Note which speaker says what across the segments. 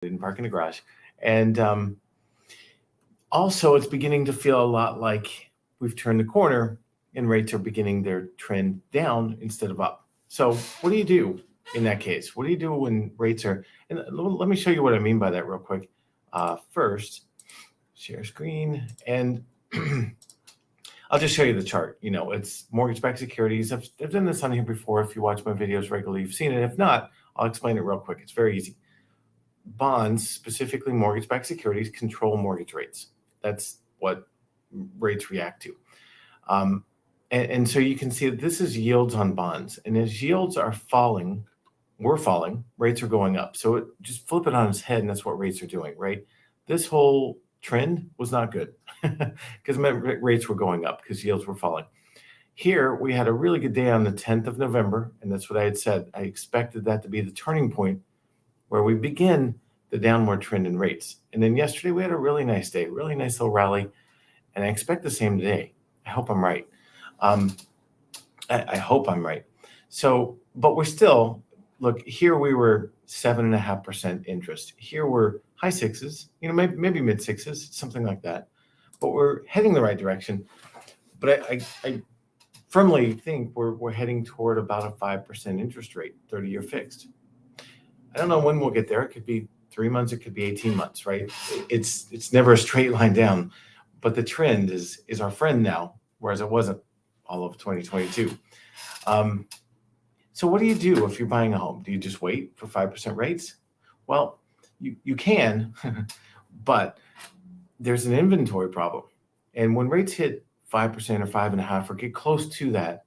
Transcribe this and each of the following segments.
Speaker 1: didn't park in the garage. And also, it's beginning to feel a lot like we've turned the corner and rates are beginning their trend down instead of up. So what do you do in that case? What do you do when rates are, and let me show you what I mean by that real quick. First, share screen, and I'll just show you the chart. It's mortgage-backed securities. I've done this on here before. If you watch my videos regularly, you've seen it. If not, I'll explain it real quick. It's very easy. Bonds, specifically mortgage-backed securities, control mortgage rates. That's what rates react to. And so you can see that this is yields on bonds. And as yields are falling, we're falling, rates are going up. So just flip it on its head, and that's what rates are doing, right? This whole trend was not good because rates were going up because yields were falling. Here, we had a really good day on the 10th of November, and that's what I had said. I expected that to be the turning point where we begin the downward trend in rates. And then yesterday, we had a really nice day, really nice little rally, and I expect the same today. I hope I'm right. I hope I'm right. So, but we're still, look, here we were 7.5% interest. Here we're high sixes, maybe mid sixes, something like that. But we're heading the right direction. But I firmly think we're heading toward about a 5% interest rate, 30-year fixed. I don't know when we'll get there. It could be 3 months, it could be 18 months, right? It's never a straight line down, but the trend is our friend now, whereas it wasn't all of 2022. So what do you do if you're buying a home? Do you just wait for 5% rates? Well, you can, but there's an inventory problem. And when rates hit 5% or 5.5% or get close to that,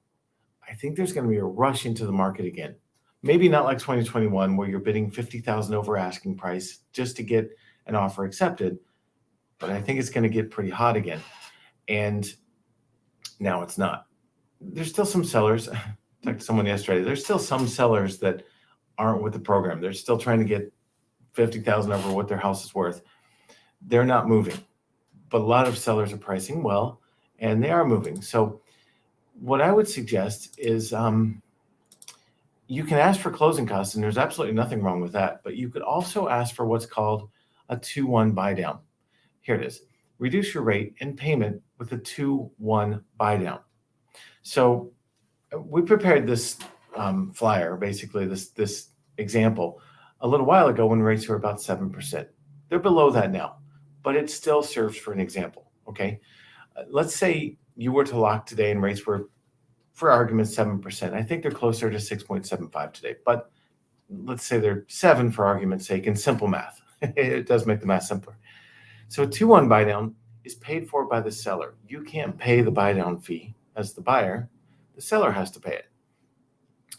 Speaker 1: I think there's going to be a rush into the market again. Maybe not like 2021 where you're bidding $50,000 over asking price just to get an offer accepted, but I think it's going to get pretty hot again. And now it's not. There's still some sellers. I talked to someone yesterday. There's still some sellers that aren't with the program. They're still trying to get $50,000 over what their house is worth. They're not moving, but a lot of sellers are pricing well, and they are moving. So what I would suggest is you can ask for closing costs, and there's absolutely nothing wrong with that, but you could also ask for what's called a 2-1 buy down. Here it is. Reduce your rate and payment with a 2-1 buy down. So we prepared this flyer, basically this example, a little while ago when rates were about 7%. They're below that now, but it still serves for an example, okay? Let's say you were to lock today and rates were, for argument, 7%. I think they're closer to 6.75 today, but let's say they're 7 for argument's sake in simple math. It does make the math simpler. So a 2-1 buy down is paid for by the seller. You can't pay the buy down fee as the buyer. The seller has to pay it.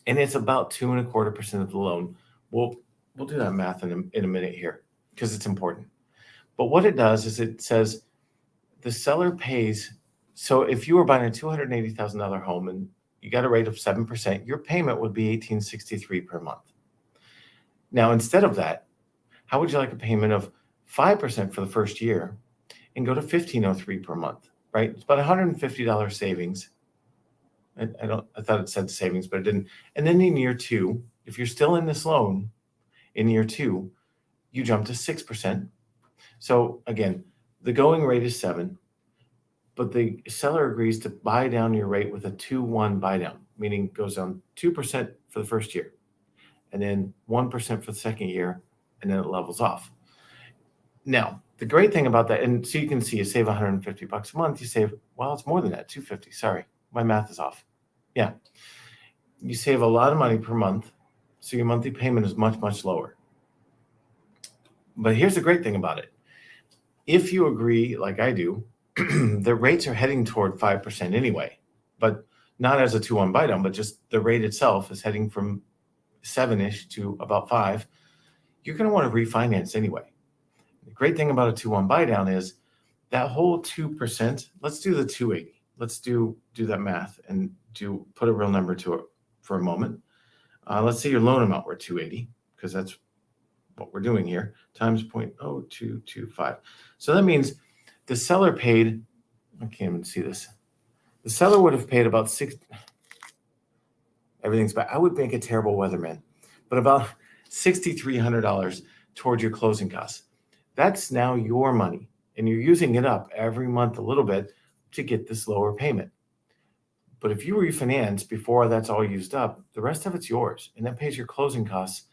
Speaker 1: And it's about 2.25% of the loan. We'll do that math in a minute here because it's important. But what it does is it says the seller pays. So if you were buying a $280,000 home and you got a rate of 7%, your payment would be $1,863 per month. Now, instead of that, how would you like a payment of 5% for the first year and go to $1,503 per month, right? It's about $150 savings. I thought it said savings, but it didn't. And then in year 2, if you're still in this loan, in year 2, you jump to 6%. So again, the going rate is 7, but the seller agrees to buy down your rate with a 2-1 buy down, meaning it goes down 2% for the first year, and then 1% for the second year, and then it levels off. Now, the great thing about that, and so you can see you save $150 a month, you save, well, it's more than that, $250. Sorry, my math is off. Yeah. You save a lot of money per month, so your monthly payment is much, much lower. But here's the great thing about it. If you agree, like I do, the rates are heading toward 5% anyway, but not as a 2-1 buy down, but just the rate itself is heading from 7-ish to about 5. You're going to want to refinance anyway. The great thing about a 2-1 buy down is that whole 2%, let's do the 280. Let's do that math and put a real number to it for a moment. Let's say your loan amount were 280, because that's what we're doing here, times 0.0225. So that means the seller paid, I can't even see this. The seller would have paid about everything's bad. I would make a terrible weatherman, but about $6,300 toward your closing costs. That's now your money, and you're using it up every month a little bit to get this lower payment. But if you refinance before that's all used up, the rest of it's yours, and that pays your closing costs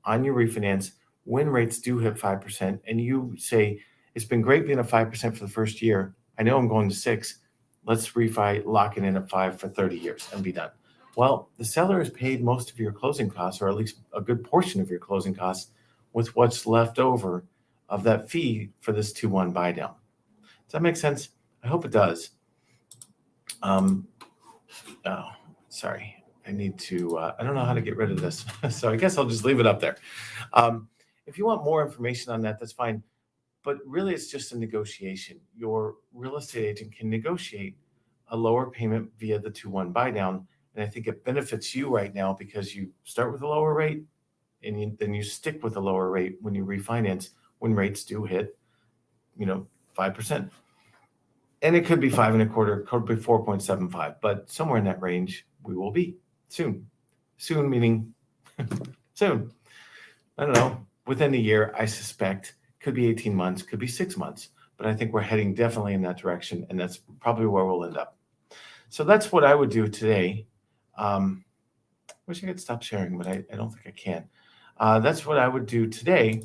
Speaker 1: on your refinance when rates do hit 5%. And you say, it's been great being at 5% for the first year. I know I'm going to 6. Let's refi, lock it in at 5 for 30 years and be done. Well, the seller has paid most of your closing costs, or at least a good portion of your closing costs, with what's left over of that fee for this 2-1 buy down. Does that make sense? I hope it does. Oh, sorry. I need to, I don't know how to get rid of this. So I guess I'll just leave it up there. If you want more information on that, that's fine. But really, it's just a negotiation. Your real estate agent can negotiate a lower payment via the 2-1 buy down. And I think it benefits you right now because you start with a lower rate and then you stick with a lower rate when you refinance when rates do hit, 5%. And it could be 5.25, could be 4.75, but somewhere in that range we will be soon. Soon meaning soon. I don't know, within a year, I suspect. Could be 18 months, could be 6 months, but I think we're heading definitely in that direction, and that's probably where we'll end up. So that's what I would do today. Wish I could stop sharing, but I don't think I can. That's what I would do today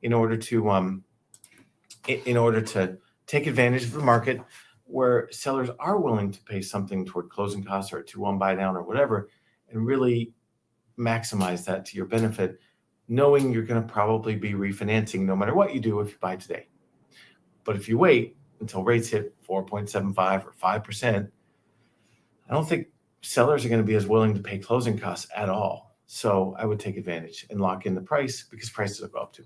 Speaker 1: in order to take advantage of the market where sellers are willing to pay something toward closing costs or a 2-1 buy down or whatever, and really maximize that to your benefit, knowing you're going to probably be refinancing no matter what you do if you buy today. But if you wait until rates hit 4.75 or 5%, I don't think sellers are going to be as willing to pay closing costs at all. So I would take advantage and lock in the price because prices will go up too.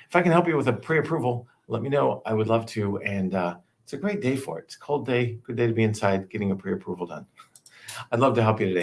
Speaker 1: If I can help you with a pre-approval, let me know. I would love to. And it's a great day for it. It's a cold day, good day to be inside getting a pre-approval done. I'd love to help you today.